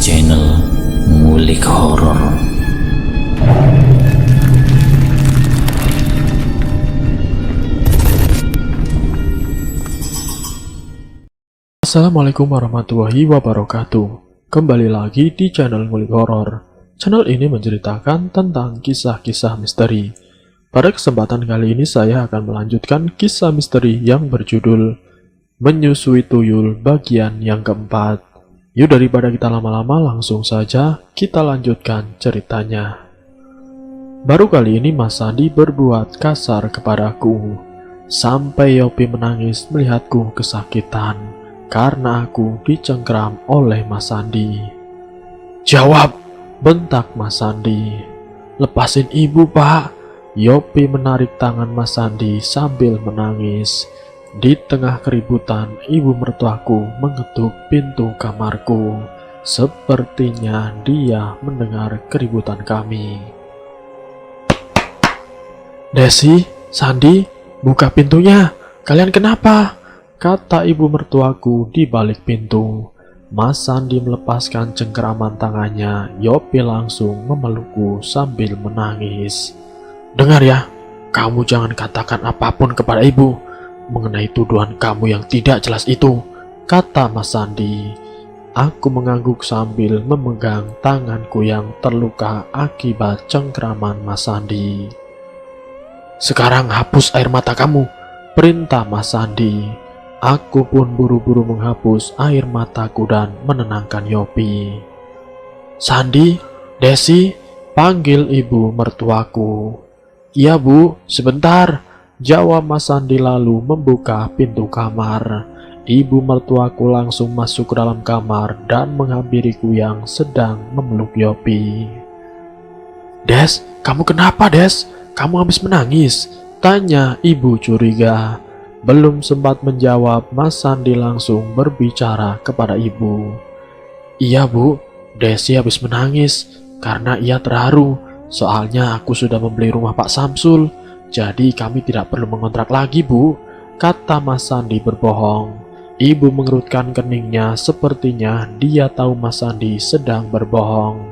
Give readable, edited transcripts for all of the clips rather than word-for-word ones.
channel Ngulik Horor. Assalamualaikum warahmatullahi wabarakatuh. Kembali lagi di channel Ngulik Horor. Channel ini menceritakan tentang kisah-kisah misteri. Pada kesempatan kali ini saya akan melanjutkan kisah misteri yang berjudul Menyusui Tuyul bagian yang keempat. Yuk, daripada kita lama-lama, langsung saja kita lanjutkan ceritanya. Baru kali ini Mas Sandi berbuat kasar kepadaku, sampai Yopi menangis melihatku kesakitan karena aku dicengkram oleh Mas Sandi. "Jawab!" bentak Mas Sandi. "Lepasin ibu, Pak." Yopi menarik tangan Mas Sandi sambil menangis. Di tengah keributan, ibu mertuaku mengetuk pintu kamarku. Sepertinya dia mendengar keributan kami. "Desi, Sandi, buka pintunya. Kalian kenapa?" kata ibu mertuaku di balik pintu. Mas Sandi melepaskan cengkeraman tangannya. Yopi langsung memelukku sambil menangis. "Dengar ya, kamu jangan katakan apapun kepada ibu mengenai tuduhan kamu yang tidak jelas itu," kata Mas Sandi. Aku mengangguk sambil memegang tanganku yang terluka akibat cengkeraman Mas Sandi. "Sekarang hapus air mata kamu," perintah Mas Sandi. Aku pun buru-buru menghapus air mataku dan menenangkan Yopi. "Sandi, Desi," panggil ibu mertuaku. "Iya Bu, sebentar," jawab Mas Sandi lalu membuka pintu kamar. Ibu mertuaku langsung masuk ke dalam kamar dan menghampiriku yang sedang memeluk Yopi. "Des, kamu kenapa Des? Kamu habis menangis?" tanya ibu curiga. Belum sempat menjawab, Mas Sandi langsung berbicara kepada ibu. "Iya Bu, Desi habis menangis karena ia terharu. Soalnya aku sudah membeli rumah Pak Samsul. Jadi kami tidak perlu mengontrak lagi Bu," kata Mas Sandi berbohong. Ibu mengerutkan keningnya, sepertinya dia tahu Mas Sandi sedang berbohong.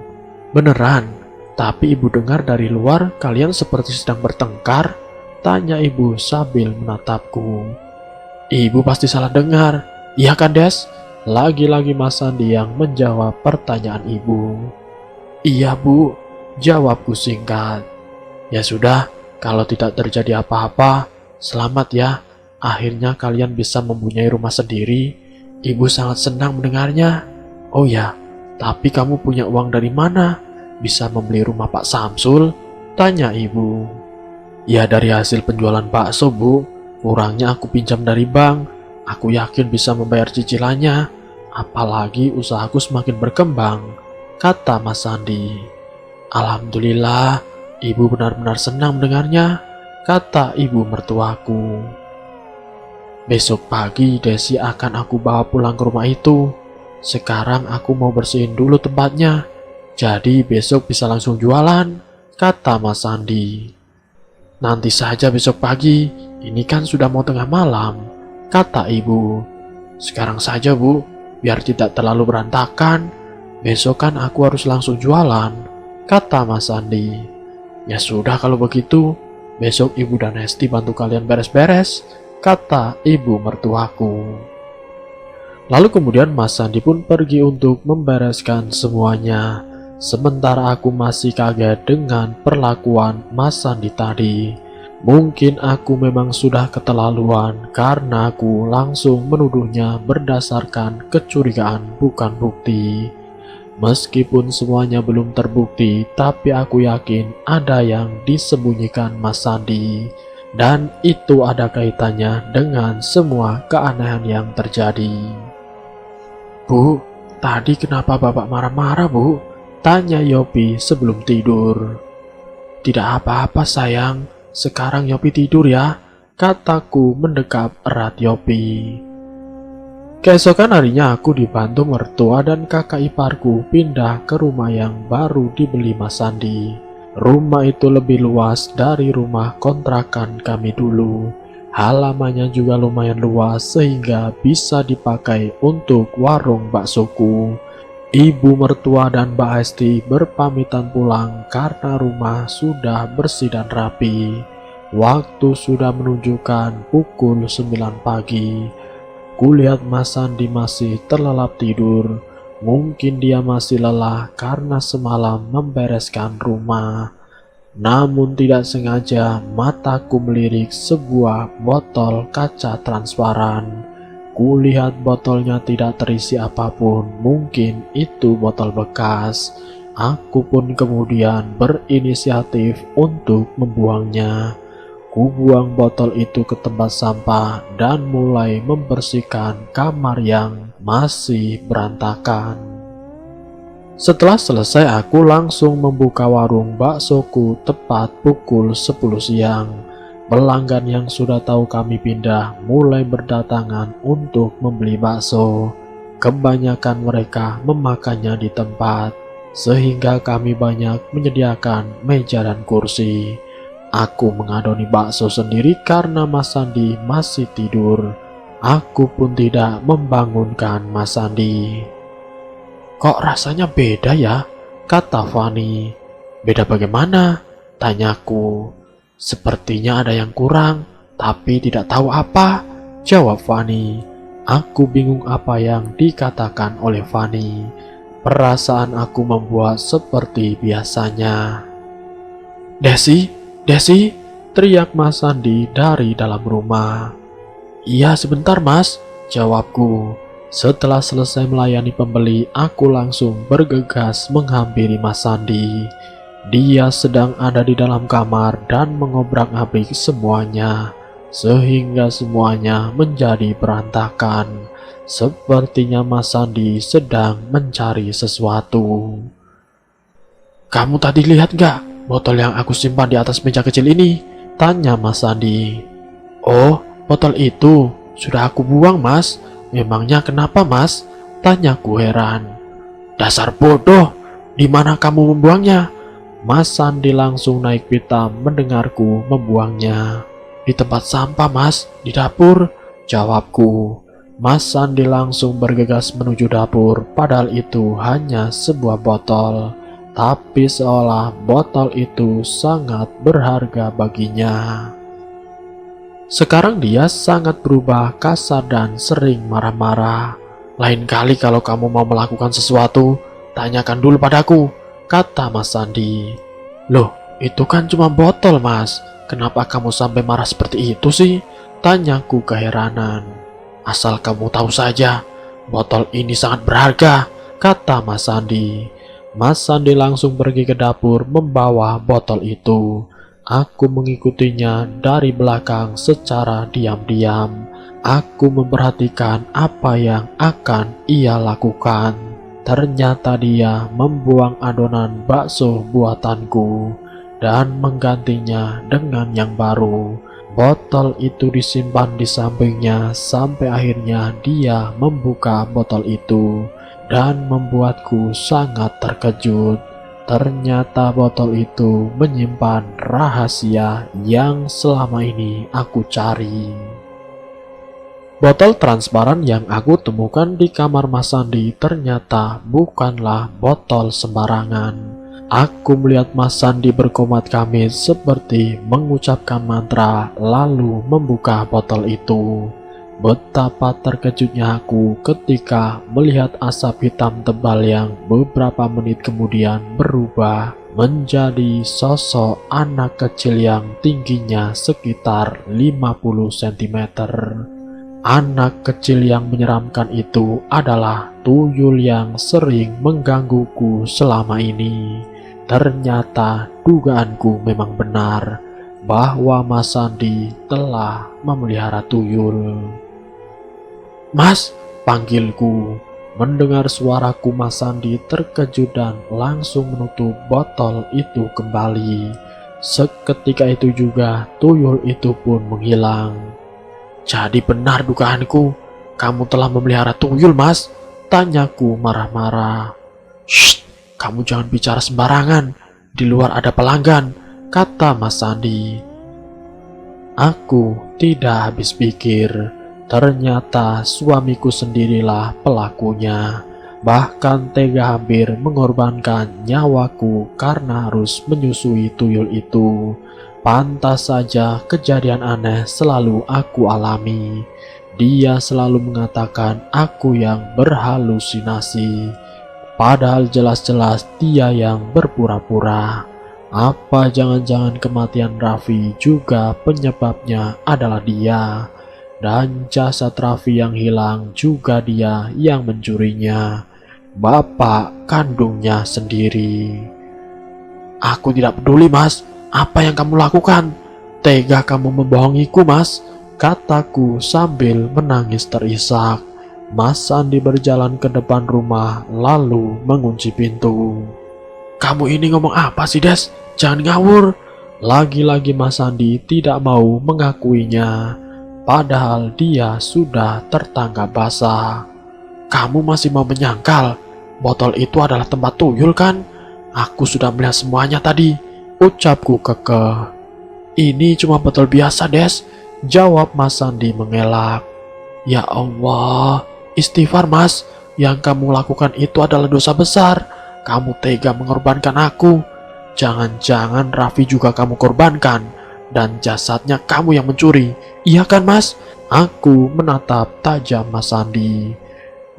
"Beneran? Tapi ibu dengar dari luar kalian seperti sedang bertengkar?" tanya ibu sambil menatapku. "Ibu pasti salah dengar. Iya kan Des?" Lagi-lagi Mas Sandi yang menjawab pertanyaan ibu. "Iya Bu," jawabku singkat. "Ya sudah, kalau tidak terjadi apa-apa, selamat ya. Akhirnya kalian bisa mempunyai rumah sendiri. Ibu sangat senang mendengarnya. Oh ya, tapi kamu punya uang dari mana? Bisa membeli rumah Pak Samsul?" tanya ibu. "Ya dari hasil penjualan bakso Bu. Kurangnya aku pinjam dari bank. Aku yakin bisa membayar cicilannya. Apalagi usahaku semakin berkembang," kata Mas Sandi. "Alhamdulillah, ibu benar-benar senang mendengarnya," kata ibu mertuaku. "Besok pagi Desi akan aku bawa pulang ke rumah itu. Sekarang aku mau bersihin dulu tempatnya. Jadi besok bisa langsung jualan," kata Mas Sandi. "Nanti saja besok pagi, ini kan sudah mau tengah malam," kata ibu. "Sekarang saja Bu, biar tidak terlalu berantakan. Besok kan aku harus langsung jualan," kata Mas Sandi. "Ya sudah kalau begitu, besok ibu dan Hesti bantu kalian beres-beres," kata ibu mertuaku. Lalu kemudian Mas Sandi pun pergi untuk membereskan semuanya. Sementara aku masih kaget dengan perlakuan Mas Sandi tadi. Mungkin aku memang sudah keterlaluan karena aku langsung menuduhnya berdasarkan kecurigaan bukan bukti. Meskipun semuanya belum terbukti, tapi aku yakin ada yang disembunyikan Mas Sandi. Dan itu ada kaitannya dengan semua keanehan yang terjadi. "Bu, tadi kenapa Bapak marah-marah Bu?" tanya Yopi sebelum tidur. "Tidak apa-apa sayang, sekarang Yopi tidur ya," kataku mendekap erat Yopi. Keesokan harinya aku dibantu mertua dan kakak iparku pindah ke rumah yang baru dibeli Mas Sandi. Rumah itu lebih luas dari rumah kontrakan kami dulu. Halamannya juga lumayan luas sehingga bisa dipakai untuk warung baksoku. Ibu mertua dan Mbak Hesti berpamitan pulang karena rumah sudah bersih dan rapi. Waktu sudah menunjukkan pukul 9 pagi. Kulihat Mas Sandi masih terlelap tidur. Mungkin dia masih lelah karena semalam membereskan rumah. Namun tidak sengaja mataku melirik sebuah botol kaca transparan. Kulihat botolnya tidak terisi apapun, mungkin itu botol bekas. Aku pun kemudian berinisiatif untuk membuangnya. Kubuang botol itu ke tempat sampah dan mulai membersihkan kamar yang masih berantakan. Setelah selesai, aku langsung membuka warung baksoku tepat pukul 10 siang. Pelanggan yang sudah tahu kami pindah mulai berdatangan untuk membeli bakso. Kebanyakan mereka memakannya di tempat, sehingga kami banyak menyediakan meja dan kursi. Aku mengadoni bakso sendiri karena Mas Sandi masih tidur. Aku pun tidak membangunkan Mas Sandi. "Kok rasanya beda ya?" kata Fani. "Beda bagaimana?" tanyaku. "Sepertinya ada yang kurang, tapi tidak tahu apa," jawab Fani. Aku bingung apa yang dikatakan oleh Fani. Perasaan aku membuat seperti biasanya. Desi, Desi!" teriak Mas Sandi dari dalam rumah. "Iya sebentar Mas," jawabku. Setelah selesai melayani pembeli, aku langsung bergegas menghampiri Mas Sandi. Dia sedang ada di dalam kamar dan mengobrak-abrik semuanya, sehingga semuanya menjadi berantakan. Sepertinya Mas Sandi sedang mencari sesuatu. "Kamu tadi lihat gak botol yang aku simpan di atas meja kecil ini?" tanya Mas Sandi. "Oh, botol itu sudah aku buang Mas. Memangnya kenapa Mas?" tanyaku heran. "Dasar bodoh, di mana kamu membuangnya?" Mas Sandi langsung naik pitam mendengarku membuangnya. "Di tempat sampah Mas, di dapur," jawabku. Mas Sandi langsung bergegas menuju dapur, padahal itu hanya sebuah botol. Tapi seolah botol itu sangat berharga baginya. Sekarang dia sangat berubah, kasar dan sering marah-marah. "Lain kali kalau kamu mau melakukan sesuatu, tanyakan dulu padaku," kata Mas Sandi. "Loh, itu kan cuma botol Mas. Kenapa kamu sampai marah seperti itu sih?" tanyaku keheranan. "Asal kamu tahu saja, botol ini sangat berharga," kata Mas Sandi. Mas Sandi langsung pergi ke dapur membawa botol itu. Aku mengikutinya dari belakang secara diam-diam. Aku memperhatikan apa yang akan ia lakukan. Ternyata dia membuang adonan bakso buatanku dan menggantinya dengan yang baru. Botol itu disimpan di sampingnya sampai akhirnya dia membuka botol itu dan membuatku sangat terkejut. Ternyata botol itu menyimpan rahasia yang selama ini aku cari. Botol transparan yang aku temukan di kamar Mas Sandi ternyata bukanlah botol sembarangan. Aku melihat Mas Sandi berkomat kamit seperti mengucapkan mantra lalu membuka botol itu. Betapa terkejutnya aku ketika melihat asap hitam tebal yang beberapa menit kemudian berubah menjadi sosok anak kecil yang tingginya sekitar 50 cm. Anak kecil yang menyeramkan itu adalah tuyul yang sering menggangguku selama ini. Ternyata dugaanku memang benar bahwa Mas Sandi telah memelihara tuyul. "Mas," panggilku. Mendengar suaraku, Mas Sandi terkejut dan langsung menutup botol itu kembali. Seketika itu juga tuyul itu pun menghilang. "Jadi benar dugaanku, kamu telah memelihara tuyul Mas?" tanyaku marah-marah. "Shh, kamu jangan bicara sembarangan, di luar ada pelanggan," kata Mas Sandi. Aku tidak habis pikir. Ternyata suamiku sendirilah pelakunya. bahkan tega hampir mengorbankan nyawaku karena harus menyusui tuyul itu. Pantas saja kejadian aneh selalu aku alami. Dia selalu mengatakan aku yang berhalusinasi, padahal jelas-jelas dia yang berpura-pura. Apa jangan-jangan kematian Raffi juga penyebabnya adalah dia? Dan jasad Raffi yang hilang juga dia yang mencurinya, bapak kandungnya sendiri. Aku tidak peduli, Mas. Apa yang kamu lakukan? Tega kamu membohongiku, Mas, kataku sambil menangis terisak. Mas Sandi berjalan ke depan rumah lalu mengunci pintu. Kamu ini ngomong apa sih, Des? Jangan ngawur. Lagi-lagi Mas Sandi tidak mau mengakuinya, padahal dia sudah tertangkap basah. Kamu masih mau menyangkal? Botol itu adalah tempat tuyul kan? Aku sudah melihat semuanya tadi, ucapku kekeh. Ini cuma botol biasa, Des, jawab Mas Sandi mengelak. Ya Allah, istighfar, Mas. Yang kamu lakukan itu adalah dosa besar. Kamu tega mengorbankan aku. Jangan-jangan Raffi juga kamu korbankan, dan jasadnya kamu yang mencuri. Iya kan, Mas? Aku menatap tajam Mas Sandi.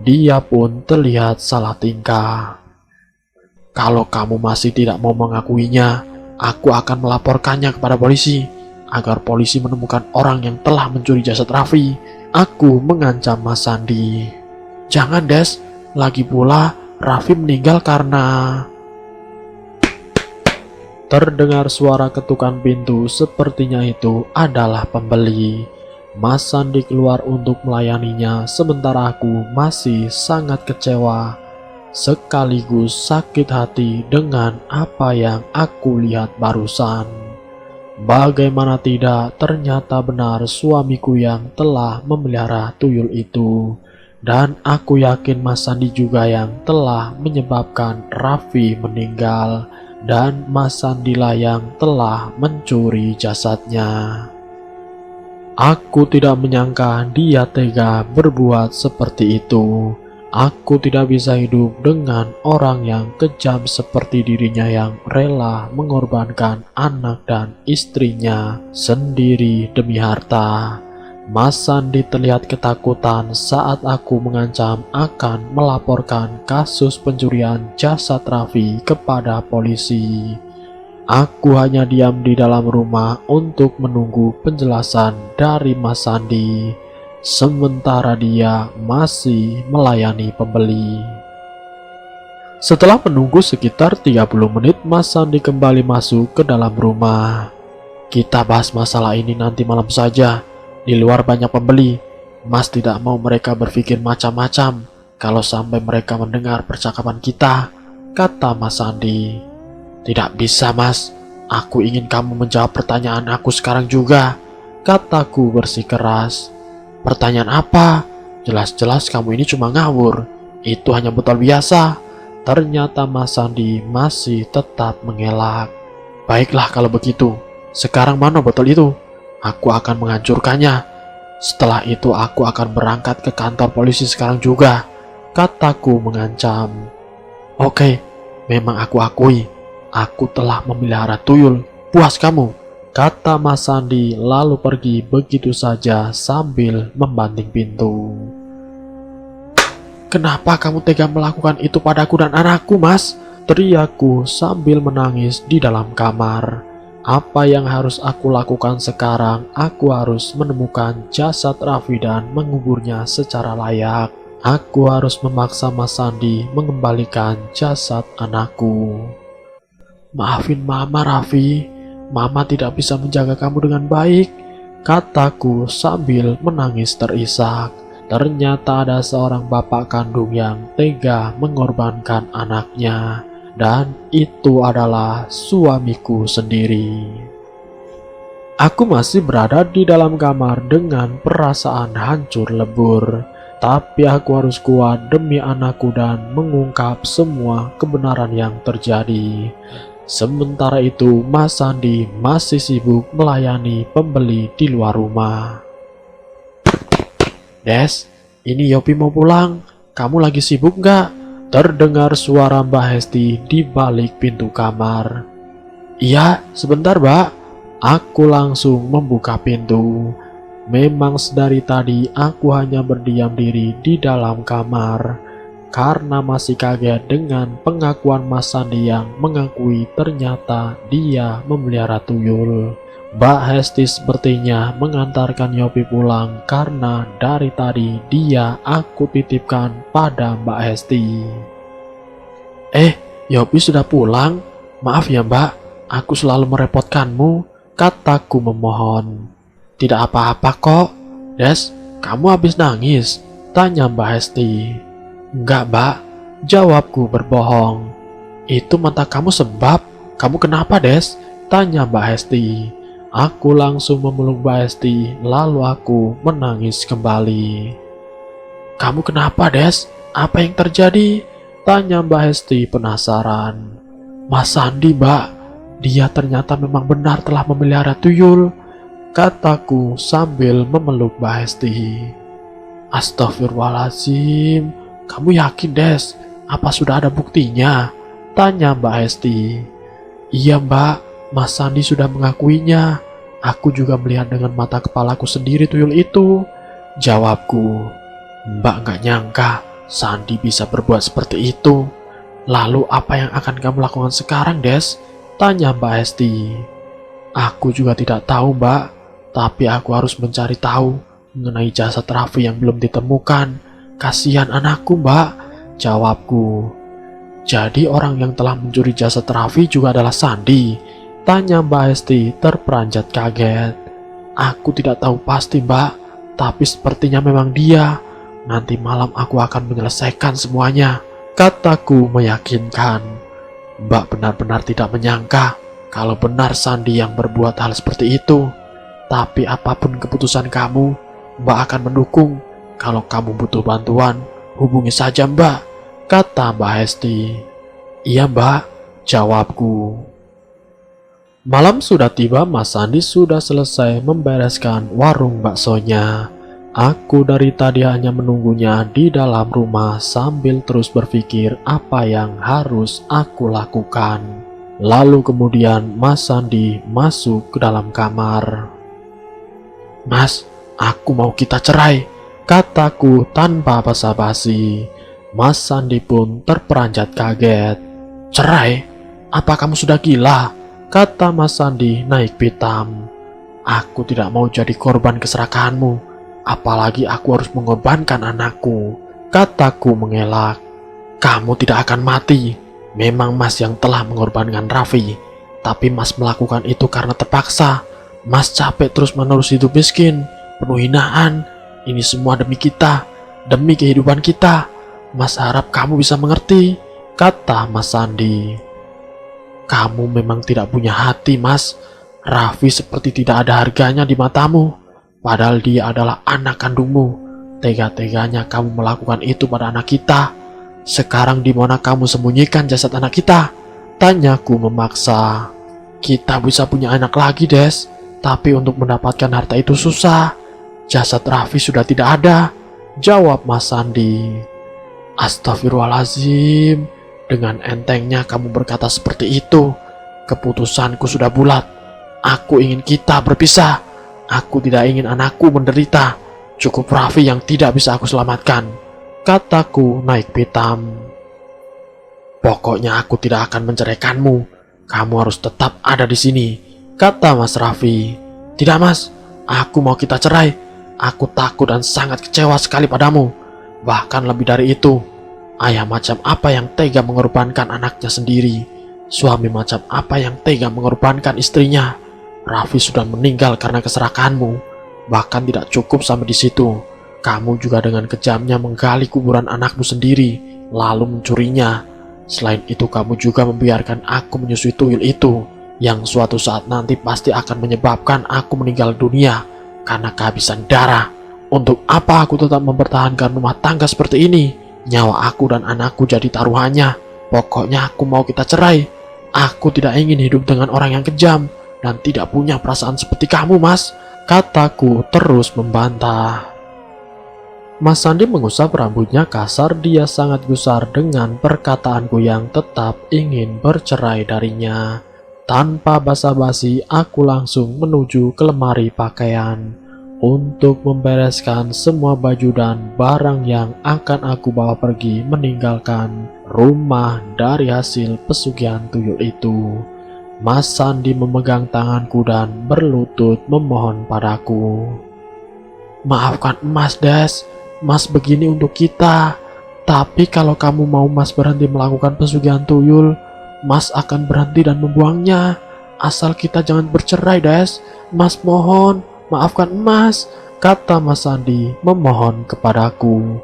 Dia pun terlihat salah tingkah. Kalau kamu masih tidak mau mengakuinya, aku akan melaporkannya kepada polisi, agar polisi menemukan orang yang telah mencuri jasad Raffi. Aku mengancam Mas Sandi. Jangan, Des. Lagi pula, Raffi meninggal karena... Terdengar suara ketukan pintu, sepertinya itu adalah pembeli. Mas Sandi keluar untuk melayaninya, sementara aku masih sangat kecewa, sekaligus sakit hati dengan apa yang aku lihat barusan. Bagaimana tidak, ternyata benar suamiku yang telah memelihara tuyul itu. Dan aku yakin Mas Sandi juga yang telah menyebabkan Raffi meninggal. Dan Mas Sandilah yang telah mencuri jasadnya. Aku tidak menyangka dia tega berbuat seperti itu. Aku tidak bisa hidup dengan orang yang kejam seperti dirinya yang rela mengorbankan anak dan istrinya sendiri demi harta. Mas Sandi terlihat ketakutan saat aku mengancam akan melaporkan kasus pencurian jasad Raffi kepada polisi. Aku hanya diam di dalam rumah untuk menunggu penjelasan dari Mas Sandi, sementara dia masih melayani pembeli. Setelah menunggu sekitar 30 menit, Mas Sandi kembali masuk ke dalam rumah. Kita bahas masalah ini nanti malam saja. Di luar banyak pembeli. Mas tidak mau mereka berpikir macam-macam kalau sampai mereka mendengar percakapan kita, kata Mas Sandi. Tidak bisa, Mas. Aku ingin kamu menjawab pertanyaan aku sekarang juga, kataku bersikeras. Pertanyaan apa? Jelas-jelas kamu ini cuma ngawur. Itu hanya botol biasa. Ternyata Mas Sandi masih tetap mengelak. Baiklah kalau begitu. Sekarang mana botol itu? Aku akan menghancurkannya. Setelah itu aku akan berangkat ke kantor polisi sekarang juga, kataku mengancam. Oke, memang aku akui, aku telah memelihara tuyul. Puas kamu, kata Mas Sandi lalu pergi begitu saja sambil membanting pintu. Kenapa kamu tega melakukan itu padaku dan anakku, Mas? Teriakku sambil menangis di dalam kamar. Apa yang harus aku lakukan sekarang? Aku harus menemukan jasad Raffi dan menguburnya secara layak. Aku harus memaksa Mas Sandi mengembalikan jasad anakku. Maafin Mama, Raffi. Mama tidak bisa menjaga kamu dengan baik, kataku sambil menangis terisak. Ternyata ada seorang bapak kandung yang tega mengorbankan anaknya. Dan itu adalah suamiku sendiri. Aku masih berada di dalam kamar dengan perasaan hancur lebur. Tapi aku harus kuat demi anakku dan mengungkap semua kebenaran yang terjadi. Sementara itu Mas Sandi masih sibuk melayani pembeli di luar rumah. Des, ini Yopi mau pulang. Kamu lagi sibuk nggak? Terdengar suara Mbak Hesti di balik pintu kamar. "Iya, sebentar, Mbak." Aku langsung membuka pintu. Memang sedari tadi aku hanya berdiam diri di dalam kamar karena masih kaget dengan pengakuan Mas Sandi yang mengakui ternyata dia memelihara tuyul. Mbak Hesti sepertinya mengantarkan Yopi pulang karena dari tadi dia aku titipkan pada Mbak Hesti. Yopi sudah pulang? Maaf ya Mbak, aku selalu merepotkanmu, kataku memohon. Tidak apa-apa kok. Des, kamu habis nangis? Tanya Mbak Hesti. Enggak Mbak, jawabku berbohong. Itu mata kamu sebab. Kamu kenapa Des? Tanya Mbak Hesti. Aku langsung memeluk Mbak Hesti, lalu aku menangis kembali. Kamu kenapa Des? Apa yang terjadi? Tanya Mbak Hesti penasaran. Mas Sandi Mbak, dia ternyata memang benar telah memelihara tuyul, kataku sambil memeluk Mbak Hesti. Astagfirullahaladzim, kamu yakin Des? Apa sudah ada buktinya? Tanya Mbak Hesti. Iya Mbak, Mas Sandi sudah mengakuinya. Aku juga melihat dengan mata kepalaku sendiri tuyul itu, jawabku. Mbak gak nyangka Sandi bisa berbuat seperti itu. Lalu apa yang akan kamu lakukan sekarang Des? Tanya Mbak Hesti. Aku juga tidak tahu Mbak, tapi aku harus mencari tahu mengenai jasad Raffi yang belum ditemukan. Kasihan anakku Mbak, jawabku. Jadi orang yang telah mencuri jasad Raffi juga adalah Sandi? Tanya Mbak Hesti terperanjat kaget. Aku tidak tahu pasti Mbak, tapi sepertinya memang dia. Nanti malam aku akan menyelesaikan semuanya, kataku meyakinkan. Mbak benar-benar tidak menyangka kalau benar Sandi yang berbuat hal seperti itu. Tapi apapun keputusan kamu, Mbak akan mendukung. Kalau kamu butuh bantuan, hubungi saja Mbak, kata Mbak Hesti. Iya Mbak, jawabku. Malam sudah tiba, Mas Sandi sudah selesai membereskan warung baksonya. Aku dari tadi hanya menunggunya di dalam rumah sambil terus berpikir apa yang harus aku lakukan. Lalu kemudian Mas Sandi masuk ke dalam kamar. Mas, aku mau kita cerai, kataku tanpa basa-basi. Mas Sandi pun terperanjat kaget. Cerai? Apa kamu sudah gila? Kata Mas Sandi naik pitam. Aku tidak mau jadi korban keserakahanmu. Apalagi aku harus mengorbankan anakku, kataku mengelak. Kamu tidak akan mati. Memang Mas yang telah mengorbankan Raffi. Tapi Mas melakukan itu karena terpaksa. Mas capek terus-menerus hidup miskin, penuh hinaan. Ini semua demi kita, demi kehidupan kita. Mas harap kamu bisa mengerti, kata Mas Sandi. Kamu memang tidak punya hati, Mas. Raffi seperti tidak ada harganya di matamu. Padahal dia adalah anak kandungmu. Tega-teganya kamu melakukan itu pada anak kita. Sekarang di mana kamu sembunyikan jasad anak kita? Tanyaku memaksa. Kita bisa punya anak lagi, Des. Tapi untuk mendapatkan harta itu susah. Jasad Raffi sudah tidak ada, jawab Mas Sandi. Astagfirullahaladzim. Dengan entengnya kamu berkata seperti itu. Keputusanku sudah bulat. Aku ingin kita berpisah. Aku tidak ingin anakku menderita. Cukup Raffi yang tidak bisa aku selamatkan, kataku naik pitam. Pokoknya aku tidak akan menceraikanmu. Kamu harus tetap ada di sini, kata Mas Raffi. Tidak Mas, aku mau kita cerai. Aku takut dan sangat kecewa sekali padamu. Bahkan lebih dari itu. Ayah macam apa yang tega mengorbankan anaknya sendiri? Suami macam apa yang tega mengorbankan istrinya? Raffi sudah meninggal karena keserakahanmu. Bahkan tidak cukup sampai di situ. Kamu juga dengan kejamnya menggali kuburan anakmu sendiri, lalu mencurinya. Selain itu kamu juga membiarkan aku menyusui tuyul itu, yang suatu saat nanti pasti akan menyebabkan aku meninggal dunia karena kehabisan darah. Untuk apa aku tetap mempertahankan rumah tangga seperti ini? Nyawa aku dan anakku jadi taruhannya. Pokoknya aku mau kita cerai. Aku tidak ingin hidup dengan orang yang kejam dan tidak punya perasaan seperti kamu, Mas, kataku terus membantah. Mas Sandi mengusap rambutnya kasar. Dia sangat gusar dengan perkataanku yang tetap ingin bercerai darinya. Tanpa basa-basi, aku langsung menuju ke lemari pakaian untuk membereskan semua baju dan barang yang akan aku bawa pergi meninggalkan rumah dari hasil pesugihan tuyul itu. Mas Sandi memegang tanganku dan berlutut memohon padaku. Maafkan Mas Des, Mas begini untuk kita. Tapi kalau kamu mau Mas berhenti melakukan pesugihan tuyul, Mas akan berhenti dan membuangnya. Asal kita jangan bercerai Des, Mas mohon. Maafkan Mas, kata Mas Sandi memohon kepadaku.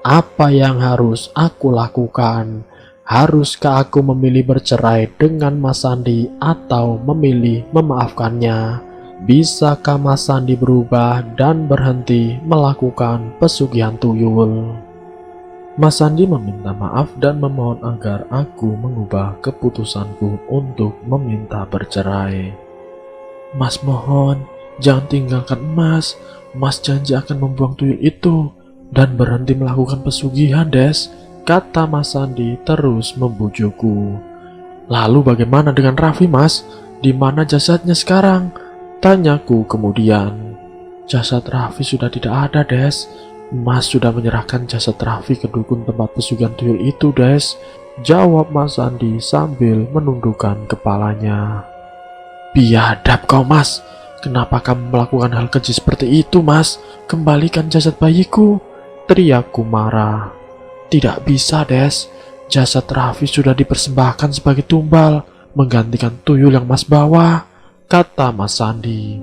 Apa yang harus aku lakukan? Haruskah aku memilih bercerai dengan Mas Sandi atau memilih memaafkannya? Bisakah Mas Sandi berubah dan berhenti melakukan pesugihan tuyul? Mas Sandi meminta maaf dan memohon agar aku mengubah keputusanku untuk meminta bercerai. Mas mohon, jangan tinggalkan Mas. Mas janji akan membuang tuyul itu dan berhenti melakukan pesugihan, Des, kata Mas Sandi terus membujukku. Lalu bagaimana dengan Raffi, Mas? Di mana jasadnya sekarang? Tanyaku kemudian. Jasad Raffi sudah tidak ada, Des. Mas sudah menyerahkan jasad Raffi ke dukun tempat pesugihan tuyul itu, Des, jawab Mas Sandi sambil menundukkan kepalanya. Biadab kau, Mas. Kenapa kamu melakukan hal keji seperti itu, Mas? Kembalikan jasad bayiku, teriakku marah. Tidak bisa, Des. Jasad Raffi sudah dipersembahkan sebagai tumbal, menggantikan tuyul yang Mas bawa, kata Mas Sandi.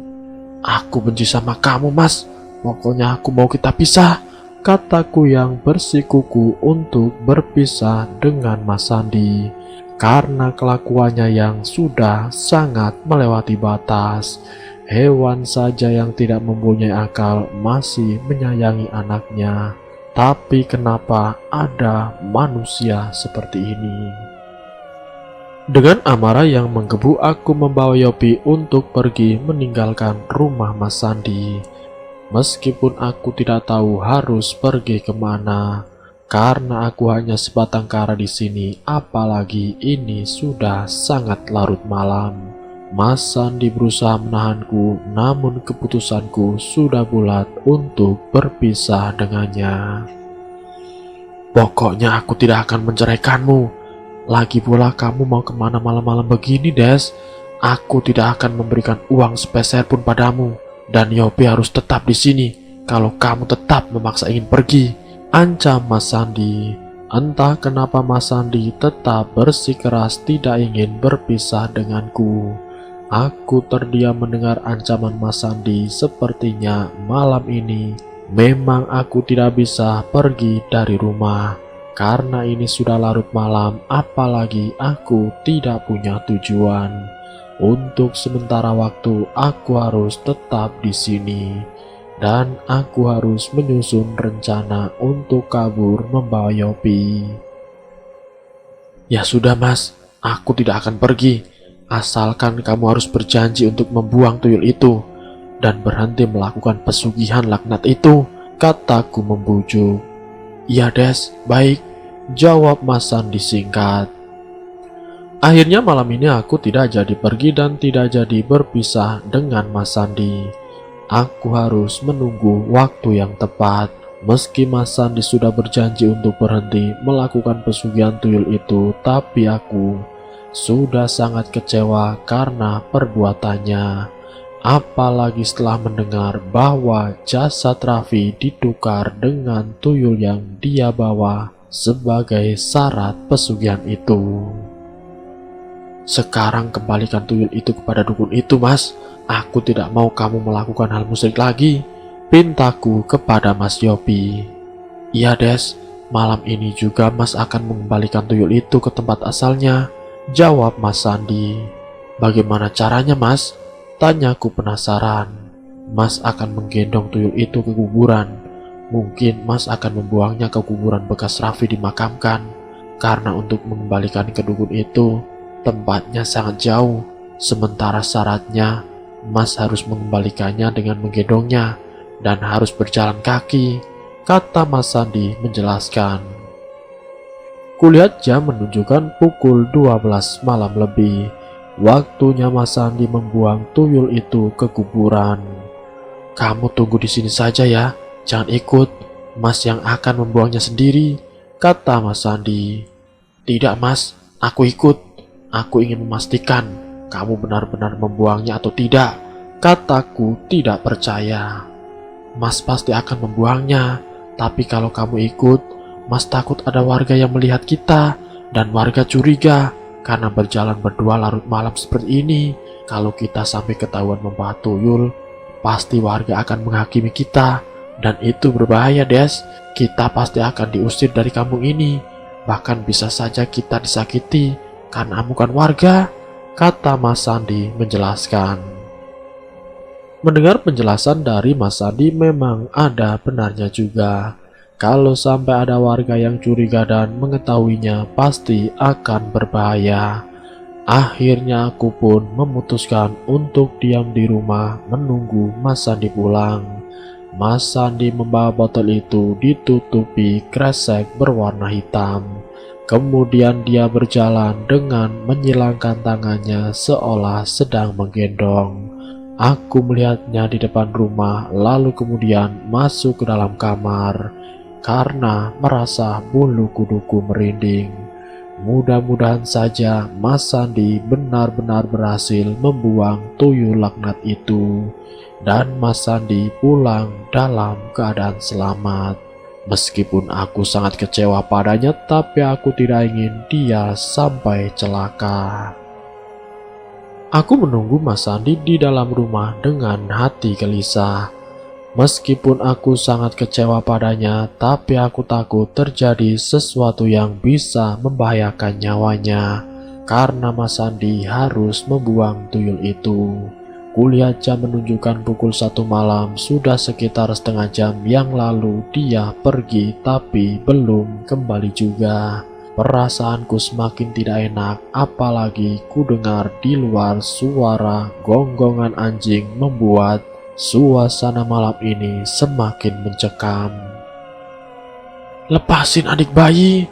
Aku benci sama kamu, Mas. Pokoknya aku mau kita pisah, kataku yang bersikuku untuk berpisah dengan Mas Sandi karena kelakuannya yang sudah sangat melewati batas. Hewan saja yang tidak mempunyai akal masih menyayangi anaknya, tapi kenapa ada manusia seperti ini? Dengan amarah yang menggebu, aku membawa Yopi untuk pergi meninggalkan rumah Mas Sandi. Meskipun aku tidak tahu harus pergi kemana, karena aku hanya sebatang kara di sini, apalagi ini sudah sangat larut malam. Mas Sandi berusaha menahanku, namun keputusanku sudah bulat untuk berpisah dengannya. Pokoknya aku tidak akan menceraikanmu. Lagi pula kamu mau kemana malam-malam begini, Des? Aku tidak akan memberikan uang sepeser pun padamu. Dan Yopi harus tetap di sini kalau kamu tetap memaksa ingin pergi, ancam Mas Sandi. Entah kenapa Mas Sandi tetap bersikeras tidak ingin berpisah denganku. Aku terdiam mendengar ancaman Mas Sandi. Sepertinya malam ini memang aku tidak bisa pergi dari rumah, karena ini sudah larut malam, apalagi aku tidak punya tujuan. Untuk sementara waktu aku harus tetap di sini, dan aku harus menyusun rencana untuk kabur membawa Yopi. Ya sudah, Mas, aku tidak akan pergi. Asalkan kamu harus berjanji untuk membuang tuyul itu dan berhenti melakukan pesugihan laknat itu, kataku membujuk. Iya, Des, baik, jawab Mas Sandi singkat. Akhirnya malam ini aku tidak jadi pergi dan tidak jadi berpisah dengan Mas Sandi. Aku harus menunggu waktu yang tepat. Meski Mas Sandi sudah berjanji untuk berhenti melakukan pesugihan tuyul itu, tapi aku sudah sangat kecewa karena perbuatannya. Apalagi setelah mendengar bahwa jasad Raffi ditukar dengan tuyul yang dia bawa sebagai syarat pesugihan itu. Sekarang kembalikan tuyul itu kepada dukun itu, Mas. Aku tidak mau kamu melakukan hal musyrik lagi, pintaku kepada Mas Yopi. Iya, Des, malam ini juga Mas akan mengembalikan tuyul itu ke tempat asalnya, jawab Mas Sandi. Bagaimana caranya, Mas? Tanyaku penasaran. Mas akan menggendong tuyul itu ke kuburan. Mungkin Mas akan membuangnya ke kuburan bekas Raffi dimakamkan, karena untuk mengembalikan ke dukun itu tempatnya sangat jauh. Sementara syaratnya Mas harus mengembalikannya dengan menggendongnya dan harus berjalan kaki. kata Mas Sandi menjelaskan. Kulihat jam menunjukkan pukul 12 malam lebih. Waktunya Mas Sandi membuang tuyul itu ke kuburan. Kamu tunggu di sini saja ya, jangan ikut. Mas yang akan membuangnya sendiri, kata Mas Sandi. Tidak Mas, aku ikut. Aku ingin memastikan kamu benar-benar membuangnya atau tidak. Kataku tidak percaya. Mas pasti akan membuangnya, tapi kalau kamu ikut, Mas takut ada warga yang melihat kita, dan warga curiga karena berjalan berdua larut malam seperti ini. Kalau kita sampai ketahuan membawa tuyul, pasti warga akan menghakimi kita, dan itu berbahaya Des. Kita pasti akan diusir dari kampung ini, bahkan bisa saja kita disakiti karena amukan warga, kata Mas Sandi menjelaskan. Mendengar penjelasan dari Mas Sandi memang ada benarnya juga. Kalau sampai ada warga yang curiga dan mengetahuinya, pasti akan berbahaya. Akhirnya aku pun memutuskan untuk diam di rumah menunggu Mas Sandi pulang. Mas Sandi membawa botol itu ditutupi kresek berwarna hitam. Kemudian dia berjalan dengan menyilangkan tangannya seolah sedang menggendong. Aku melihatnya di depan rumah, lalu kemudian masuk ke dalam kamar karena merasa bulu kuduku merinding. Mudah-mudahan saja Mas Sandi benar-benar berhasil membuang tuyul laknat itu, dan Mas Sandi pulang dalam keadaan selamat. Meskipun aku sangat kecewa padanya, tapi aku tidak ingin dia sampai celaka. Aku menunggu Mas Sandi di dalam rumah dengan hati gelisah. Meskipun aku sangat kecewa padanya, tapi aku takut terjadi sesuatu yang bisa membahayakan nyawanya, karena Mas Sandi harus membuang tuyul itu. Kulihat jam menunjukkan pukul 1 malam, sudah sekitar setengah jam yang lalu dia pergi tapi belum kembali juga. Perasaanku semakin tidak enak, apalagi ku dengar di luar suara gonggongan anjing membuat suasana malam ini semakin mencekam. Lepasin adik bayi,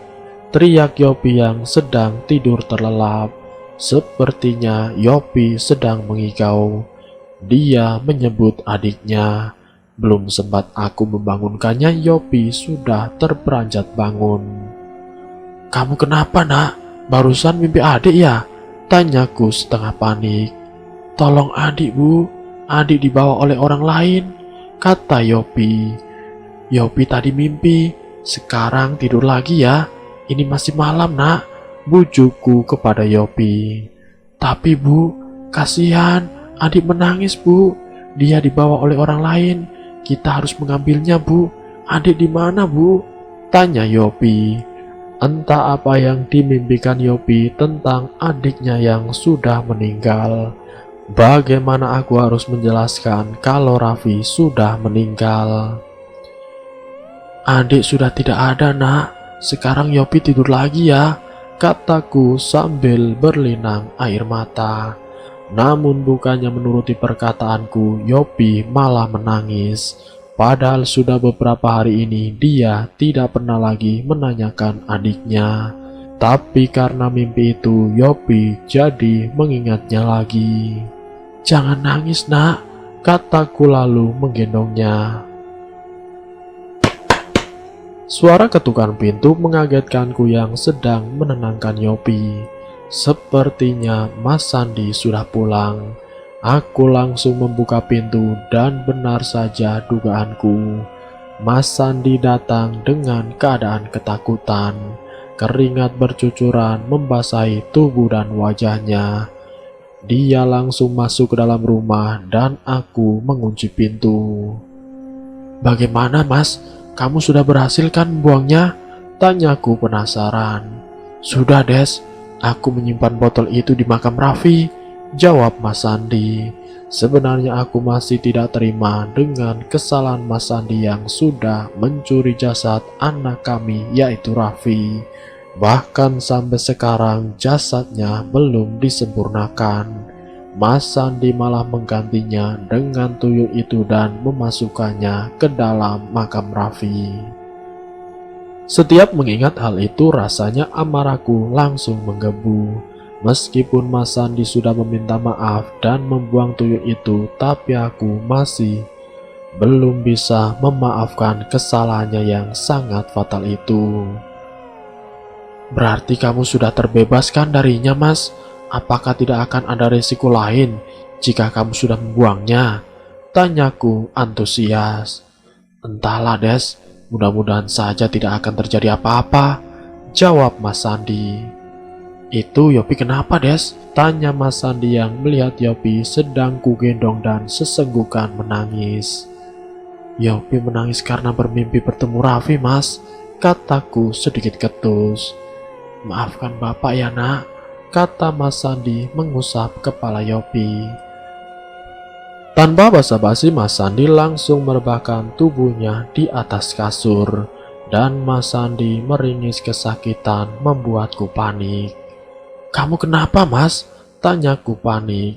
teriak Yopi yang sedang tidur terlelap. Sepertinya Yopi sedang mengigau. Dia menyebut adiknya. Belum sempat aku membangunkannya, Yopi sudah terperanjat bangun. Kamu kenapa nak? Barusan mimpi adik ya? Tanyaku setengah panik. Tolong adik bu, adik dibawa oleh orang lain, kata Yopi. Yopi tadi mimpi, sekarang tidur lagi ya. Ini masih malam nak, bujukku kepada Yopi. Tapi bu, kasihan, adik menangis bu. Dia dibawa oleh orang lain, kita harus mengambilnya bu. Adik di mana bu? Tanya Yopi. Entah apa yang dimimpikan Yopi tentang adiknya yang sudah meninggal. Bagaimana aku harus menjelaskan kalau Raffi sudah meninggal? Adik sudah tidak ada nak, sekarang Yopi tidur lagi ya, kataku sambil berlinang air mata. Namun bukannya menuruti perkataanku, Yopi malah menangis. Padahal sudah beberapa hari ini dia tidak pernah lagi menanyakan adiknya. Tapi karena mimpi itu, Yopi jadi mengingatnya lagi. Jangan nangis nak, kataku lalu menggendongnya. Suara ketukan pintu mengagetkanku yang sedang menenangkan Yopi. Sepertinya Mas Sandi sudah pulang. Aku langsung membuka pintu dan benar saja dugaanku. Mas Sandi datang dengan keadaan ketakutan. Keringat bercucuran membasahi tubuh dan wajahnya. Dia langsung masuk ke dalam rumah dan aku mengunci pintu. Bagaimana mas? Kamu sudah berhasil kan membuangnya? Tanyaku penasaran. Sudah Des, aku menyimpan botol itu di makam Raffi, jawab Mas Sandi. Sebenarnya aku masih tidak terima dengan kesalahan Mas Sandi yang sudah mencuri jasad anak kami yaitu Raffi. Bahkan sampai sekarang jasadnya belum disempurnakan. Mas Sandi malah menggantinya dengan tuyul itu dan memasukkannya ke dalam makam Raffi. Setiap mengingat hal itu rasanya amarahku langsung menggebu. Meskipun Mas Sandi sudah meminta maaf dan membuang tuyul itu, tapi aku masih belum bisa memaafkan kesalahannya yang sangat fatal itu. Berarti kamu sudah terbebaskan darinya, Mas? Apakah tidak akan ada risiko lain jika kamu sudah membuangnya? Tanyaku antusias. Entahlah, Des. Mudah-mudahan saja tidak akan terjadi apa-apa, jawab Mas Sandi. Itu Yopi kenapa, Des? Tanya Mas Sandi yang melihat Yopi sedang kugendong dan sesenggukan menangis. Yopi menangis karena bermimpi bertemu Raffi, Mas, kataku sedikit ketus. Maafkan Bapak ya, Nak, kata Mas Sandi mengusap kepala Yopi. Tanpa basa-basi, Mas Sandi langsung merebahkan tubuhnya di atas kasur, dan Mas Sandi meringis kesakitan membuatku panik. Kamu kenapa, Mas? Tanyaku panik.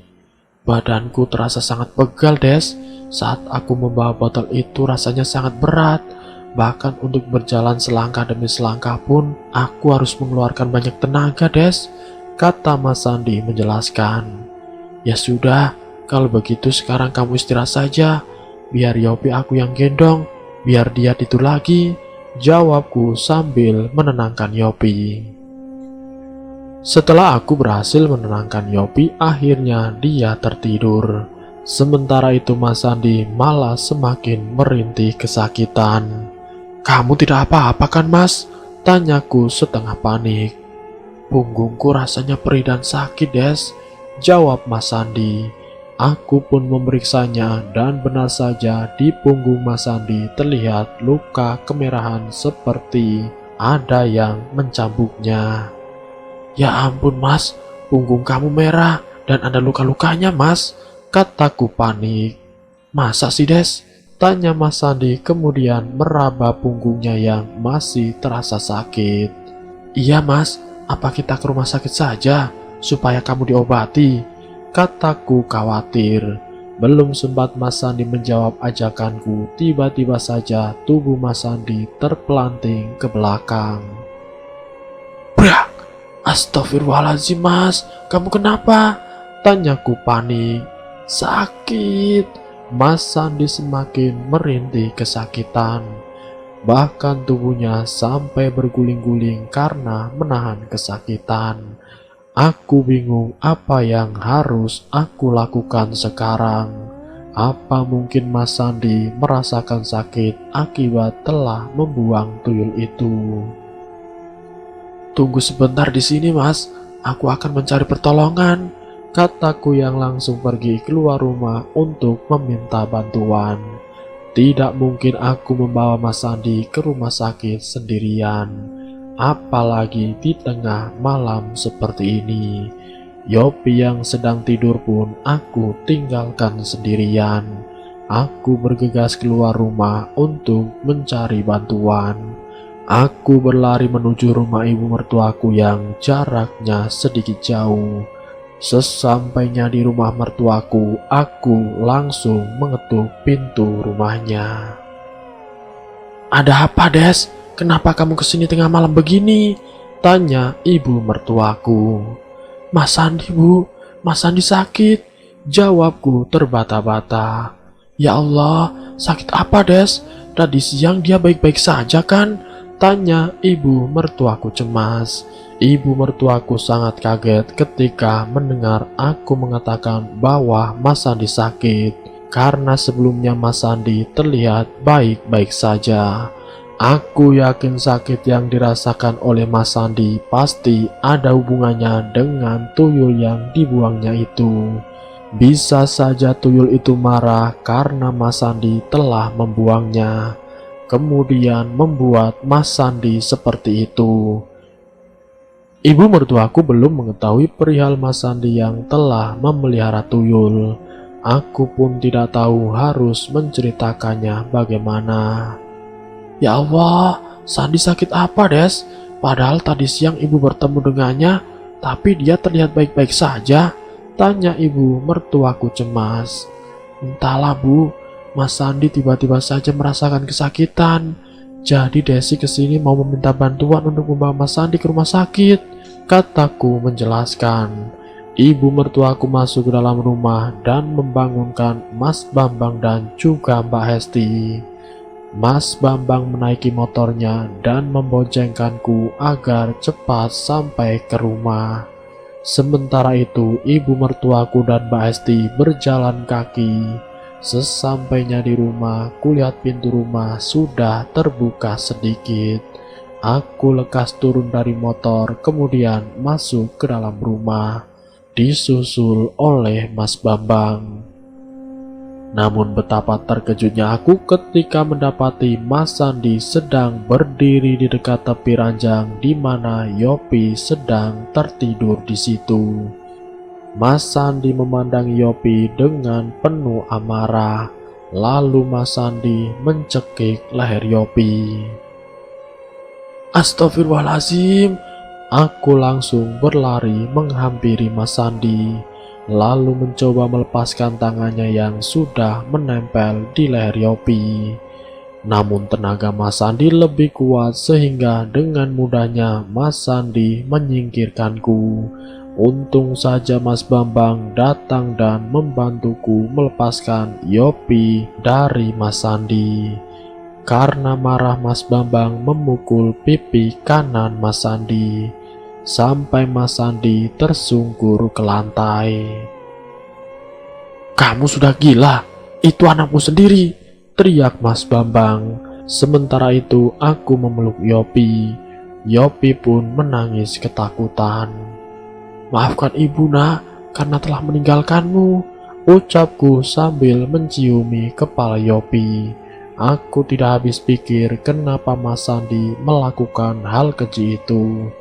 Badanku terasa sangat pegal, Des. Saat aku membawa botol itu rasanya sangat berat. Bahkan untuk berjalan selangkah demi selangkah pun aku harus mengeluarkan banyak tenaga, Des, kata Mas Sandi menjelaskan. Ya sudah, kalau begitu sekarang kamu istirahat saja. Biar Yopi aku yang gendong, biar dia tidur lagi, jawabku sambil menenangkan Yopi. Setelah aku berhasil menenangkan Yopi, akhirnya dia tertidur. Sementara itu Mas Sandi malah semakin merintih kesakitan. Kamu tidak apa-apa kan, Mas? Tanyaku setengah panik. Punggungku rasanya perih dan sakit, Des, jawab Mas Sandi. Aku pun memeriksanya dan benar saja di punggung Mas Sandi terlihat luka kemerahan seperti ada yang mencambuknya. Ya ampun, Mas, punggung kamu merah dan ada luka-lukanya, Mas, kataku panik. Masa sih, Des? Tanya Mas Sandi kemudian meraba punggungnya yang masih terasa sakit. Iya, Mas, apa kita ke rumah sakit saja supaya kamu diobati? Kataku khawatir. Belum sempat Mas Sandi menjawab ajakanku, tiba-tiba saja tubuh Mas Sandi terpelanting ke belakang. Brak! Astagfirullahaladzim, Mas, kamu kenapa? Tanyaku panik. Sakit. Mas Sandi semakin merintih kesakitan. Bahkan tubuhnya sampai berguling-guling karena menahan kesakitan. Aku bingung apa yang harus aku lakukan sekarang. Apa mungkin Mas Sandi merasakan sakit akibat telah membuang tuyul itu? Tunggu sebentar di sini, Mas. Aku akan mencari pertolongan, kataku yang langsung pergi keluar rumah untuk meminta bantuan. Tidak mungkin aku membawa Mas Sandi ke rumah sakit sendirian, apalagi di tengah malam seperti ini. Yopi yang sedang tidur pun aku tinggalkan sendirian. Aku bergegas keluar rumah untuk mencari bantuan. Aku berlari menuju rumah ibu mertuaku yang jaraknya sedikit jauh. Sesampainya di rumah mertuaku, aku langsung mengetuk pintu rumahnya. Ada apa, Des? Kenapa kamu kesini tengah malam begini? Tanya ibu mertuaku. Mas Sandi, Bu. Mas Sandi sakit, jawabku terbata-bata. Ya Allah, sakit apa, Des? Tadi siang dia baik-baik saja kan? Tanya ibu mertuaku cemas. Ibu mertuaku sangat kaget ketika mendengar aku mengatakan bahwa Mas Sandi sakit, karena sebelumnya Mas Sandi terlihat baik-baik saja. Aku yakin sakit yang dirasakan oleh Mas Sandi pasti ada hubungannya dengan tuyul yang dibuangnya itu. Bisa saja tuyul itu marah karena Mas Sandi telah membuangnya, kemudian membuat Mas Sandi seperti itu. Ibu mertuaku belum mengetahui perihal Mas Sandi yang telah memelihara tuyul. Aku pun tidak tahu harus menceritakannya bagaimana. Ya Allah, Sandi sakit apa, Des? Padahal tadi siang ibu bertemu dengannya, tapi dia terlihat baik-baik saja, Tanya ibu mertuaku cemas. Entahlah Bu, Mas Sandi tiba-tiba saja merasakan kesakitan. Jadi Desi kesini mau meminta bantuan untuk membawa Mas Sandi ke rumah sakit, kataku menjelaskan. Ibu mertuaku masuk ke dalam rumah dan membangunkan Mas Bambang dan juga Mbak Hesti. Mas Bambang menaiki motornya dan memboncengkanku agar cepat sampai ke rumah. Sementara itu, ibu mertuaku dan Mbak Hesti berjalan kaki. Sesampainya di rumah, kulihat pintu rumah sudah terbuka sedikit. Aku lekas turun dari motor, kemudian masuk ke dalam rumah, disusul oleh Mas Bambang. Namun betapa terkejutnya aku ketika mendapati Mas Sandi sedang berdiri di dekat tepi ranjang di mana Yopi sedang tertidur di situ. Mas Sandi memandang Yopi dengan penuh amarah. Lalu Mas Sandi mencekik leher Yopi. Astagfirullahaladzim, aku langsung berlari menghampiri Mas Sandi, lalu mencoba melepaskan tangannya yang sudah menempel di leher Yopi. Namun tenaga Mas Sandi lebih kuat sehingga dengan mudahnya Mas Sandi menyingkirkanku. Untung saja Mas Bambang datang dan membantuku melepaskan Yopi dari Mas Sandi. Karena marah, Mas Bambang memukul pipi kanan Mas Sandi sampai Mas Sandi tersungkur ke lantai. Kamu sudah gila, itu anakmu sendiri, teriak Mas Bambang. Sementara itu aku memeluk Yopi. Yopi pun menangis ketakutan. Maafkan ibu nak, karena telah meninggalkanmu, ucapku sambil menciumi kepala Yopi. Aku tidak habis pikir kenapa Mas Sandi melakukan hal keji itu.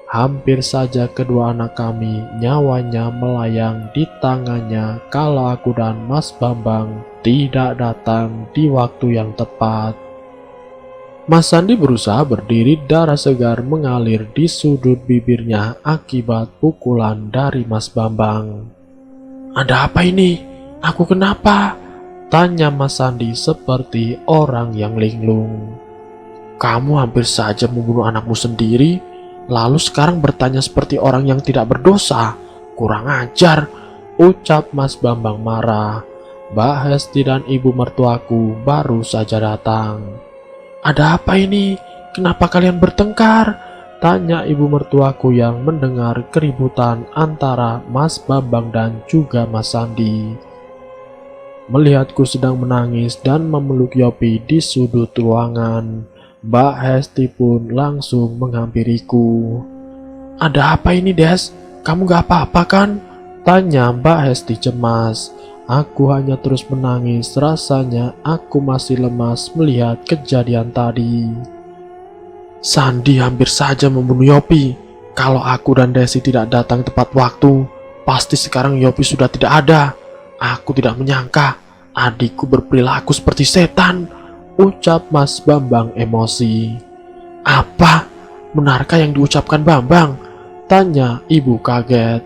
Hampir saja kedua anak kami nyawanya melayang di tangannya kalau aku dan Mas Bambang tidak datang di waktu yang tepat. Mas Sandi berusaha berdiri, darah segar mengalir di sudut bibirnya akibat pukulan dari Mas Bambang. Ada apa ini? Aku kenapa? Tanya Mas Sandi seperti orang yang linglung. Kamu hampir saja membunuh anakmu sendiri, lalu sekarang bertanya seperti orang yang tidak berdosa. Kurang ajar, ucap Mas Bambang marah. Mbak Hesti dan ibu mertuaku baru saja datang. Ada apa ini? Kenapa kalian bertengkar? Tanya ibu mertuaku yang mendengar keributan antara Mas Bambang dan juga Mas Sandi. Melihatku sedang menangis dan memeluk Yopi di sudut ruangan, Mbak Hesti pun langsung menghampiriku. Ada apa ini, Des? Kamu gak apa-apa kan? Tanya Mbak Hesti cemas. Aku hanya terus menangis, rasanya aku masih lemas melihat kejadian tadi. Sandi hampir saja membunuh Yopi. Kalau aku dan Desi tidak datang tepat waktu, pasti sekarang Yopi sudah tidak ada. Aku tidak menyangka adikku berperilaku seperti setan, ucap Mas Bambang emosi. Apa? Benarkah yang diucapkan Bambang? Tanya ibu kaget.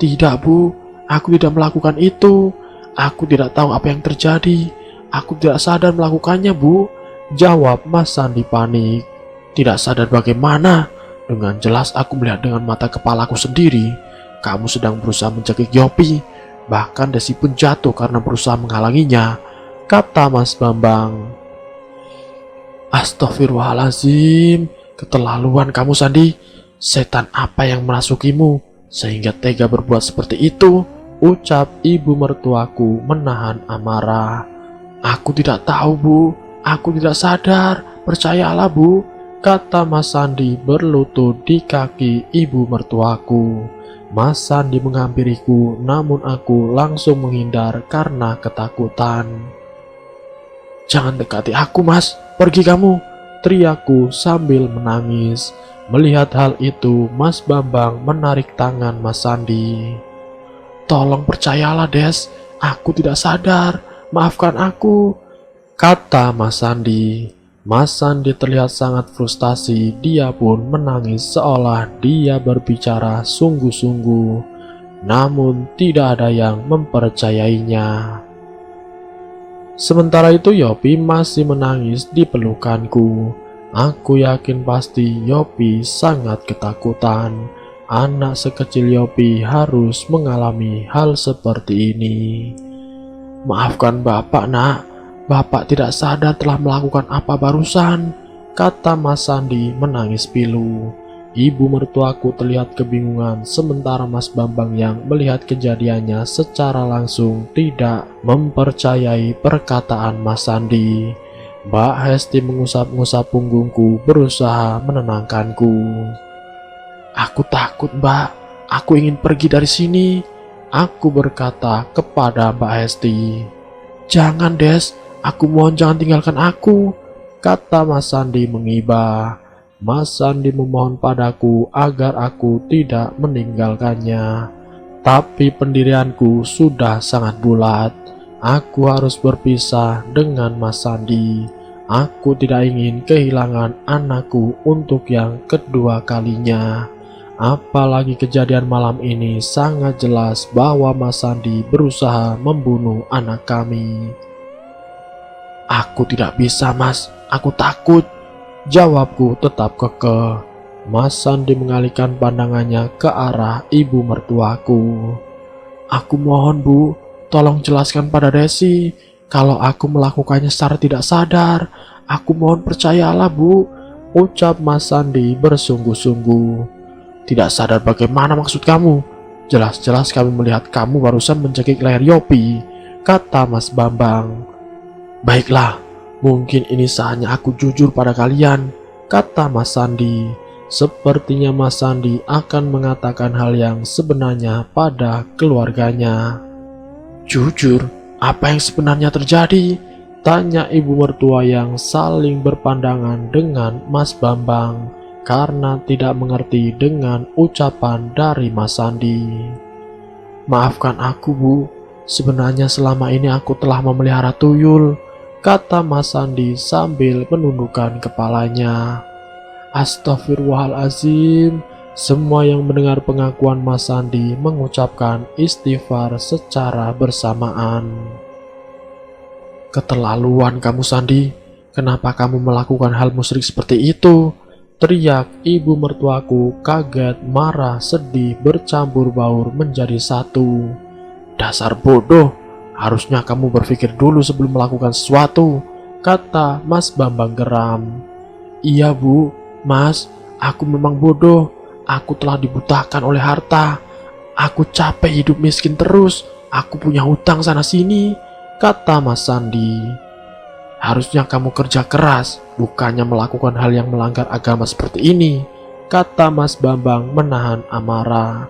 Tidak Bu, aku tidak melakukan itu. Aku tidak tahu apa yang terjadi. Aku tidak sadar melakukannya Bu, jawab Mas Sandi panik. Tidak sadar bagaimana? Dengan jelas aku melihat dengan mata kepalaku sendiri. Kamu sedang berusaha mencekik Yopi. Bahkan Desi pun jatuh karena berusaha menghalanginya, kata Mas Bambang. Astagfirullahaladzim, keterlaluan kamu Sandi. Setan apa yang merasukimu sehingga tega berbuat seperti itu, ucap ibu mertuaku menahan amarah. Aku tidak tahu Bu, aku tidak sadar, percayalah Bu, kata Mas Sandi berlutut di kaki ibu mertuaku. Mas Sandi menghampiriku, namun aku langsung menghindar karena ketakutan. Jangan dekati aku Mas, pergi kamu, teriakku sambil menangis. Melihat hal itu, Mas Bambang menarik tangan Mas Sandi. Tolong percayalah Des, aku tidak sadar, maafkan aku, kata Mas Sandi. Mas Sandi terlihat sangat frustasi, dia pun menangis seolah dia berbicara sungguh-sungguh. namun tidak ada yang mempercayainya. Sementara itu Yopi masih menangis di pelukanku. Aku yakin pasti Yopi sangat ketakutan. Anak sekecil Yopi harus mengalami hal seperti ini. "Maafkan Bapak, Nak. Bapak tidak sadar telah melakukan apa barusan," kata Mas Sandi menangis pilu. Ibu mertuaku terlihat kebingungan, sementara Mas Bambang yang melihat kejadiannya secara langsung tidak mempercayai perkataan Mas Sandi. Mbak Hesti mengusap-ngusap punggungku, berusaha menenangkanku. "Aku takut, Mbak. Aku ingin pergi dari sini," aku berkata kepada Mbak Hesti. "Jangan, Des. Aku mohon jangan tinggalkan aku," kata Mas Sandi mengibah. Mas Sandi memohon padaku agar aku tidak meninggalkannya. Tapi pendirianku sudah sangat bulat. Aku harus berpisah dengan Mas Sandi. Aku tidak ingin kehilangan anakku untuk yang kedua kalinya. Apalagi kejadian malam ini sangat jelas bahwa Mas Sandi berusaha membunuh anak kami. "Aku tidak bisa, Mas. Aku takut," jawabku tetap kekeh. Mas Sandi mengalihkan pandangannya ke arah ibu mertuaku. "Aku mohon, Bu, tolong jelaskan pada Desi kalau aku melakukannya secara tidak sadar. Aku mohon percayalah, Bu," ucap Mas Sandi bersungguh-sungguh. "Tidak sadar bagaimana maksud kamu? Jelas-jelas kami melihat kamu barusan mencekik leher Yopi," kata Mas Bambang. "Baiklah, mungkin ini saatnya aku jujur pada kalian," kata Mas Sandi. Sepertinya Mas Sandi akan mengatakan hal yang sebenarnya pada keluarganya. "Jujur, apa yang sebenarnya terjadi?" tanya ibu mertua yang saling berpandangan dengan Mas Bambang karena tidak mengerti dengan ucapan dari Mas Sandi. "Maafkan aku, Bu. Sebenarnya selama ini aku telah memelihara tuyul," kata Mas Sandi sambil menundukkan kepalanya. Astagfirullahalazim. Semua yang mendengar pengakuan Mas Sandi mengucapkan istighfar secara bersamaan. "Keterlaluan kamu, Sandi. Kenapa kamu melakukan hal musyrik seperti itu?" teriak ibu mertuaku, kaget, marah, sedih, bercampur baur menjadi satu. "Dasar bodoh, harusnya kamu berpikir dulu sebelum melakukan sesuatu," kata Mas Bambang geram. "Iya, Bu, Mas, aku memang bodoh. Aku telah dibutakan oleh harta. Aku capek hidup miskin terus. Aku punya hutang sana-sini," kata Mas Sandi. "Harusnya kamu kerja keras, bukannya melakukan hal yang melanggar agama seperti ini," kata Mas Bambang menahan amarah.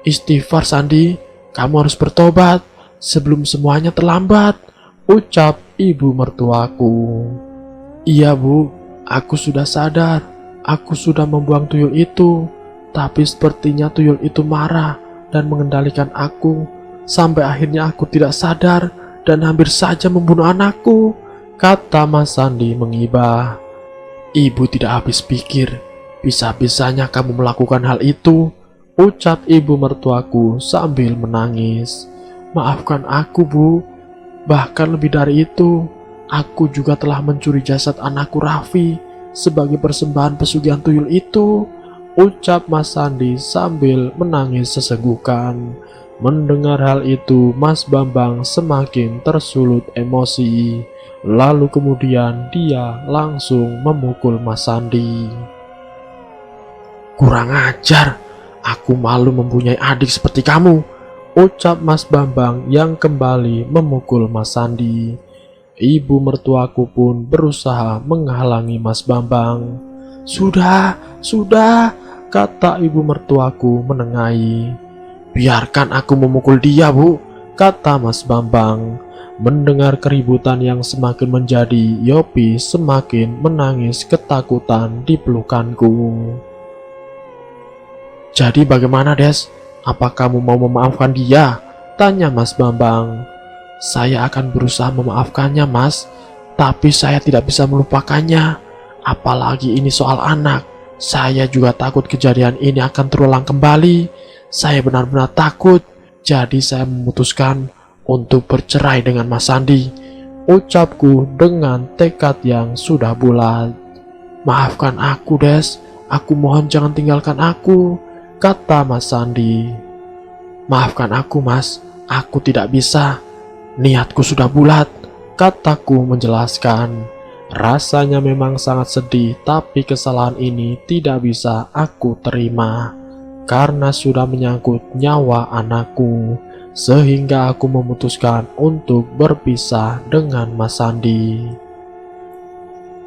"Istighfar, Sandi. Kamu harus bertobat sebelum semuanya terlambat," ucap ibu mertuaku. "Iya, Bu, aku sudah sadar. Aku sudah membuang tuyul itu. Tapi sepertinya tuyul itu marah dan mengendalikan aku. Sampai akhirnya aku tidak sadar dan hampir saja membunuh anakku," kata Mas Sandi mengibah. "Ibu tidak habis pikir. Bisa-bisanya kamu melakukan hal itu," ucap ibu mertuaku sambil menangis. "Maafkan aku, Bu. Bahkan lebih dari itu, aku juga telah mencuri jasad anakku Raffi sebagai persembahan pesugihan tuyul itu," ucap Mas Sandi sambil menangis sesenggukan. Mendengar hal itu, Mas Bambang semakin tersulut emosi. Lalu kemudian dia langsung memukul Mas Sandi. "Kurang ajar, aku malu mempunyai adik seperti kamu," ucap Mas Bambang yang kembali memukul Mas Sandi. Ibu mertuaku pun berusaha menghalangi Mas Bambang. Sudah, kata ibu mertuaku menengahi. "Biarkan aku memukul dia, Bu," kata Mas Bambang. Mendengar keributan yang semakin menjadi, Yopi semakin menangis ketakutan di pelukanku. "Jadi bagaimana, Des? Apa kamu mau memaafkan dia?" tanya Mas Bambang. "Saya akan berusaha memaafkannya, Mas. Tapi saya tidak bisa melupakannya. Apalagi ini soal anak. Saya juga takut kejadian ini akan terulang kembali. Saya benar-benar takut. Jadi saya memutuskan untuk bercerai dengan Mas Sandi. Ucapku dengan tekad yang sudah bulat. Maafkan aku, Des. Aku mohon jangan tinggalkan aku, kata Mas Sandi. Maafkan aku, Mas. Aku tidak bisa. Niatku sudah bulat, kataku menjelaskan. Rasanya memang sangat sedih, tapi kesalahan ini tidak bisa aku terima. Karena sudah menyangkut nyawa anakku, sehingga aku memutuskan untuk berpisah dengan Mas Sandi.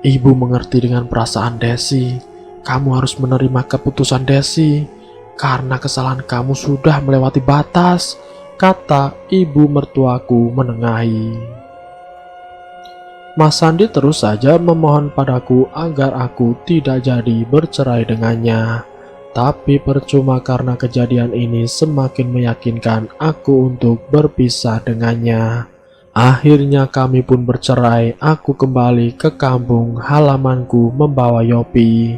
Ibu mengerti dengan perasaan Desi. Kamu harus menerima keputusan Desi, karena kesalahan kamu sudah melewati batas, kata ibu mertuaku menengahi. Mas Sandi terus saja memohon padaku agar aku tidak jadi bercerai dengannya. Tapi percuma karena kejadian ini semakin meyakinkan aku untuk berpisah dengannya. Akhirnya kami pun bercerai. Aku kembali ke kampung halamanku membawa Yopi.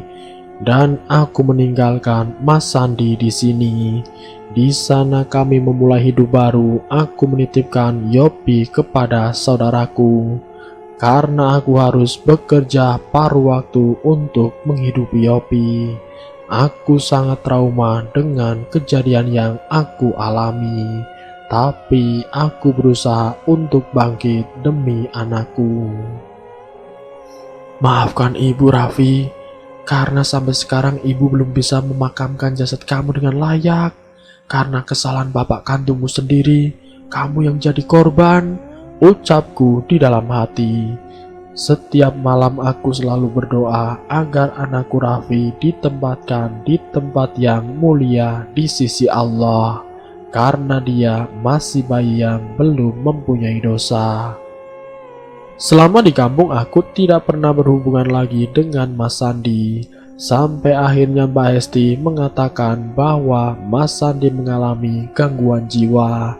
Dan aku meninggalkan Mas Sandi di sini. Di sana kami memulai hidup baru. Aku menitipkan Yopi kepada saudaraku. Karena aku harus bekerja paruh waktu untuk menghidupi Yopi. Aku sangat trauma dengan kejadian yang aku alami, tapi aku berusaha untuk bangkit demi anakku. Maafkan ibu, Raffi, karena sampai sekarang ibu belum bisa memakamkan jasad kamu dengan layak. Karena kesalahan bapak kandungmu sendiri, kamu yang jadi korban, ucapku di dalam hati. Setiap malam aku selalu berdoa agar anakku Raffi ditempatkan di tempat yang mulia di sisi Allah, karena dia masih bayi yang belum mempunyai dosa. Selama di kampung aku tidak pernah berhubungan lagi dengan Mas Sandi, sampai akhirnya Mbak Hesti mengatakan bahwa Mas Sandi mengalami gangguan jiwa.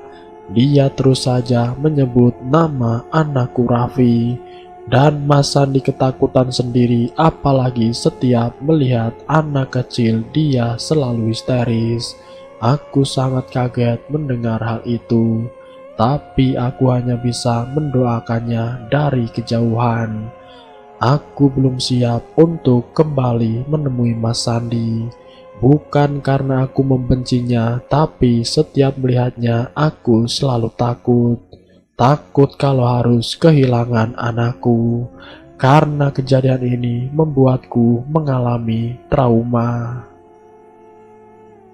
Dia terus saja menyebut nama anakku Raffi. Dan Mas Sandi ketakutan sendiri, apalagi setiap melihat anak kecil dia selalu histeris. Aku sangat kaget mendengar hal itu, tapi aku hanya bisa mendoakannya dari kejauhan. Aku belum siap untuk kembali menemui Mas Sandi. Bukan karena aku membencinya, tapi setiap melihatnya aku selalu takut. Takut kalau harus kehilangan anakku, karena kejadian ini membuatku mengalami trauma.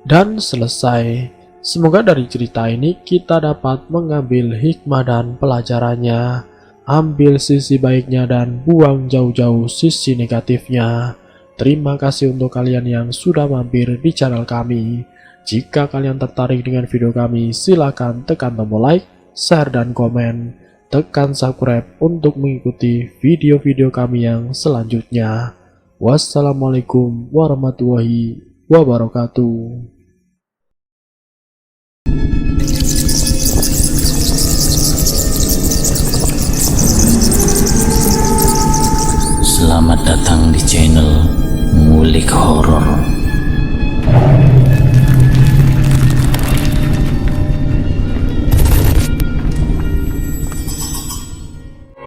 Dan selesai. Semoga dari cerita ini kita dapat mengambil hikmah dan pelajarannya. Ambil sisi baiknya dan buang jauh-jauh sisi negatifnya. Terima kasih untuk kalian yang sudah mampir di channel kami. Jika kalian tertarik dengan video kami, silakan tekan tombol like, share dan komen, tekan subscribe untuk mengikuti video-video kami yang selanjutnya. Wassalamualaikum warahmatullahi wabarakatuh. Selamat datang di channel Ngulik Horor.